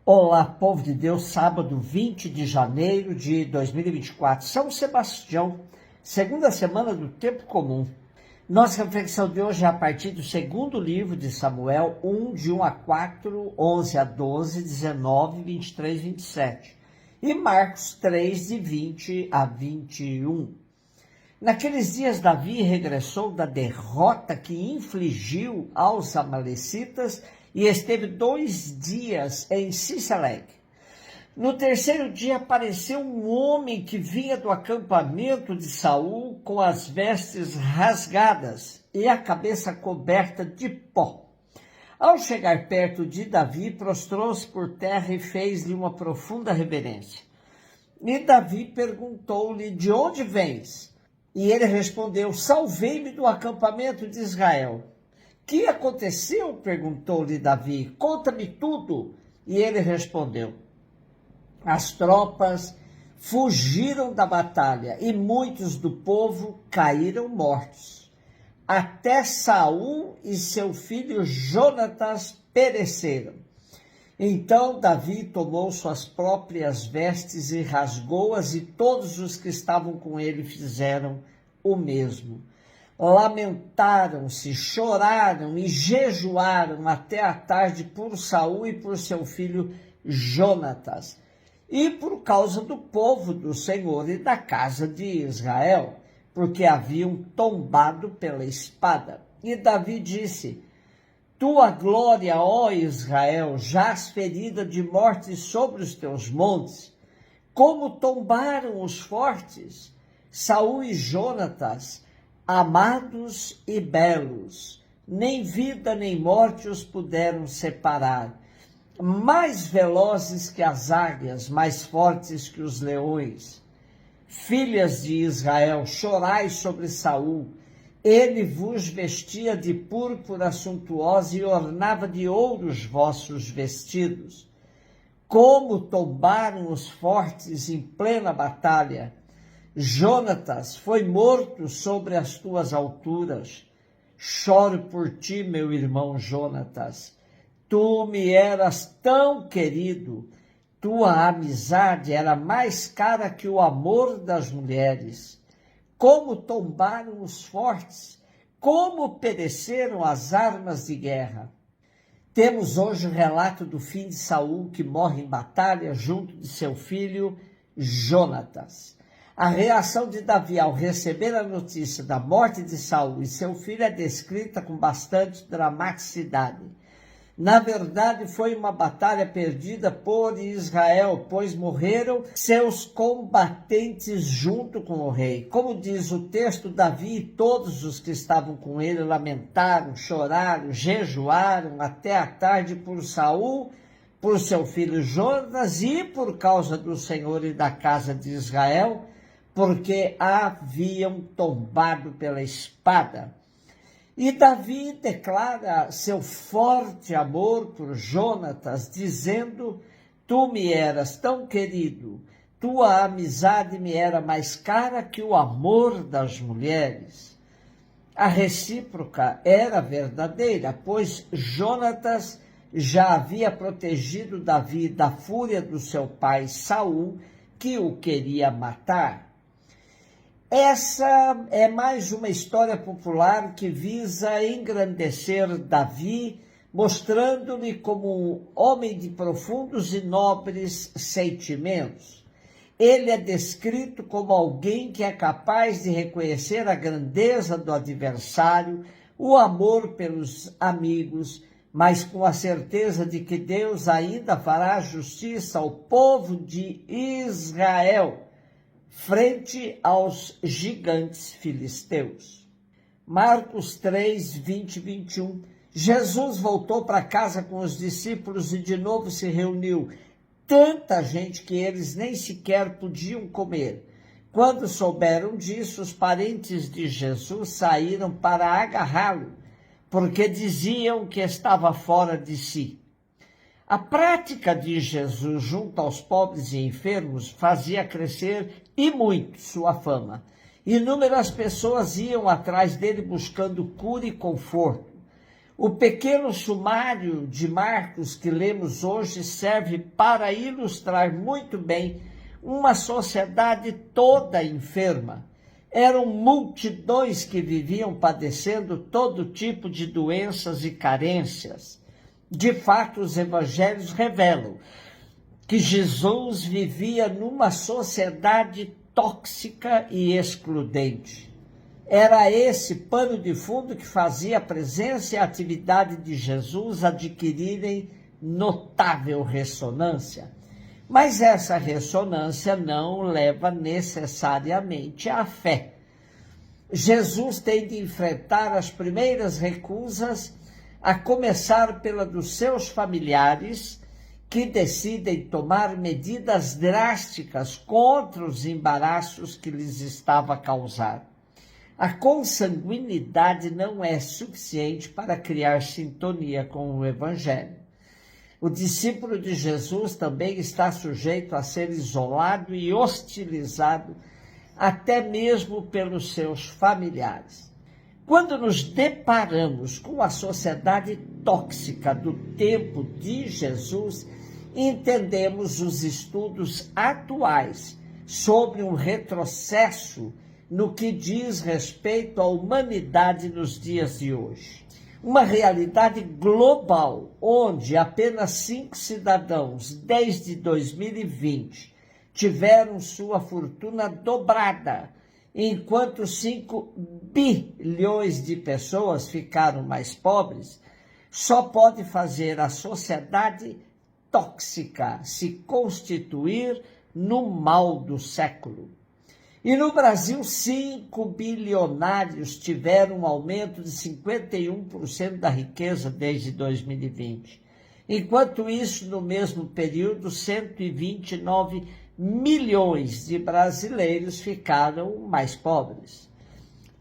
Olá, povo de Deus, sábado 20 de janeiro de 2024, São Sebastião, segunda semana do tempo comum. Nossa reflexão de hoje é a partir do segundo livro de Samuel, 1, de 1 a 4, 11 a 12, 19, 23, 27, e Marcos 3, de 20 a 21. Naqueles dias, Davi regressou da derrota que infligiu aos amalecitas e esteve 2 dias em Ciceleg. No terceiro dia apareceu um homem que vinha do acampamento de Saul com as vestes rasgadas e a cabeça coberta de pó. Ao chegar perto de Davi, prostrou-se por terra e fez-lhe uma profunda reverência. E Davi perguntou-lhe: de onde vens? E ele respondeu: salvei-me do acampamento de Israel. Que aconteceu? Perguntou-lhe Davi. Conta-me tudo. E ele respondeu: as tropas fugiram da batalha e muitos do povo caíram mortos. Até Saul e seu filho Jonatas pereceram. Então Davi tomou suas próprias vestes e rasgou-as, e todos os que estavam com ele fizeram o mesmo. Lamentaram-se, choraram e jejuaram até a tarde por Saul e por seu filho Jonatas, e por causa do povo do Senhor e da casa de Israel, porque haviam tombado pela espada. E Davi disse: tua glória, ó Israel, jaz ferida de morte sobre os teus montes. Como tombaram os fortes, Saul e Jonatas, amados e belos, nem vida nem morte os puderam separar. Mais velozes que as águias, mais fortes que os leões. Filhas de Israel, chorai sobre Saul. Ele vos vestia de púrpura suntuosa e ornava de ouro os vossos vestidos. Como tombaram os fortes em plena batalha! Jonatas foi morto sobre as tuas alturas. Choro por ti, meu irmão Jonatas. Tu me eras tão querido. Tua amizade era mais cara que o amor das mulheres. Como tombaram os fortes, como pereceram as armas de guerra. Temos hoje o relato do fim de Saul, que morre em batalha junto de seu filho Jonatas. A reação de Davi ao receber a notícia da morte de Saul e seu filho é descrita com bastante dramaticidade. Na verdade, foi uma batalha perdida por Israel, pois morreram seus combatentes junto com o rei. Como diz o texto, Davi e todos os que estavam com ele lamentaram, choraram, jejuaram até a tarde por Saul, por seu filho Jonatas e por causa do Senhor e da casa de Israel, porque haviam tombado pela espada. E Davi declara seu forte amor por Jonatas, dizendo: tu me eras tão querido, tua amizade me era mais cara que o amor das mulheres. A recíproca era verdadeira, pois Jonatas já havia protegido Davi da fúria do seu pai Saul, que o queria matar. Essa é mais uma história popular que visa engrandecer Davi, mostrando-lhe como um homem de profundos e nobres sentimentos. Ele é descrito como alguém que é capaz de reconhecer a grandeza do adversário, o amor pelos amigos, mas com a certeza de que Deus ainda fará justiça ao povo de Israel, frente aos gigantes filisteus. Marcos 3, 20 e 21. Jesus voltou para casa com os discípulos e de novo se reuniu tanta gente que eles nem sequer podiam comer. Quando souberam disso, os parentes de Jesus saíram para agarrá-lo, porque diziam que estava fora de si. A prática de Jesus junto aos pobres e enfermos fazia crescer e muito sua fama. Inúmeras pessoas iam atrás dele buscando cura e conforto. O pequeno sumário de Marcos que lemos hoje serve para ilustrar muito bem uma sociedade toda enferma. Eram multidões que viviam padecendo todo tipo de doenças e carências. De fato, os evangelhos revelam que Jesus vivia numa sociedade tóxica e excludente. Era esse pano de fundo que fazia a presença e a atividade de Jesus adquirirem notável ressonância. Mas essa ressonância não leva necessariamente à fé. Jesus tem de enfrentar as primeiras recusas, a começar pela dos seus familiares, que decidem tomar medidas drásticas contra os embaraços que lhes estava a causar. A consanguinidade não é suficiente para criar sintonia com o Evangelho. O discípulo de Jesus também está sujeito a ser isolado e hostilizado, até mesmo pelos seus familiares. Quando nos deparamos com a sociedade tóxica do tempo de Jesus, entendemos os estudos atuais sobre um retrocesso no que diz respeito à humanidade nos dias de hoje. Uma realidade global, onde apenas 5 cidadãos, desde 2020, tiveram sua fortuna dobrada, enquanto 5 bilhões de pessoas ficaram mais pobres, só pode fazer a sociedade tóxica se constituir no mal do século. E no Brasil, 5 bilionários tiveram um aumento de 51% da riqueza desde 2020. Enquanto isso, no mesmo período, 129 milhões de brasileiros ficaram mais pobres.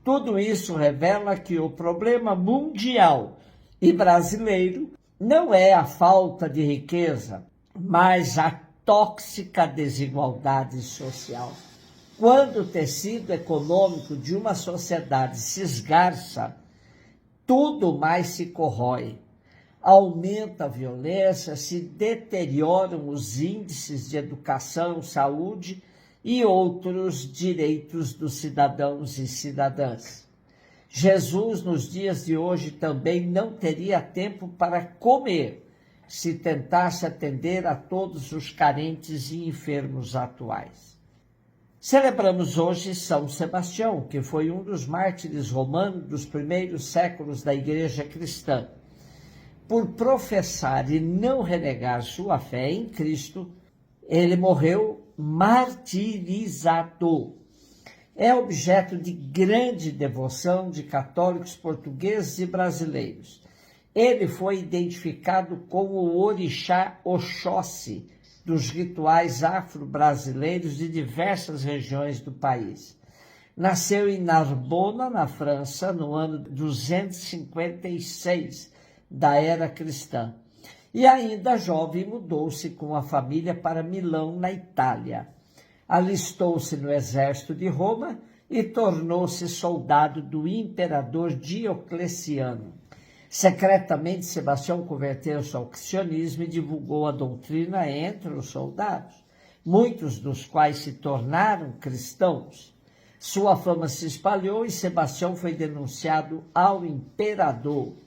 Tudo isso revela que o problema mundial e brasileiro não é a falta de riqueza, mas a tóxica desigualdade social. Quando o tecido econômico de uma sociedade se esgarça, tudo mais se corrói. Aumenta a violência, se deterioram os índices de educação, saúde e outros direitos dos cidadãos e cidadãs. Jesus, nos dias de hoje, também não teria tempo para comer se tentasse atender a todos os carentes e enfermos atuais. Celebramos hoje São Sebastião, que foi um dos mártires romanos dos primeiros séculos da Igreja cristã. Por professar e não renegar sua fé em Cristo, ele morreu martirizado. É objeto de grande devoção de católicos portugueses e brasileiros. Ele foi identificado como o orixá Oxóssi dos rituais afro-brasileiros de diversas regiões do país. Nasceu em Narbona, na França, no ano 256 da era cristã. E ainda jovem mudou-se com a família para Milão, na Itália. Alistou-se no exército de Roma e tornou-se soldado do imperador Diocleciano. Secretamente, Sebastião converteu-se ao cristianismo e divulgou a doutrina entre os soldados, muitos dos quais se tornaram cristãos. Sua fama se espalhou e Sebastião foi denunciado ao imperador.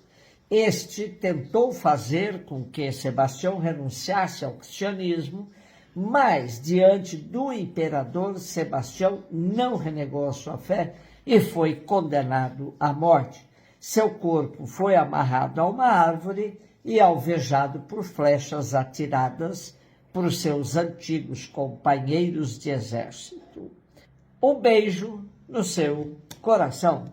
Este tentou fazer com que Sebastião renunciasse ao cristianismo, mas, diante do imperador, Sebastião não renegou a sua fé e foi condenado à morte. Seu corpo foi amarrado a uma árvore e alvejado por flechas atiradas por seus antigos companheiros de exército. Um beijo no seu coração.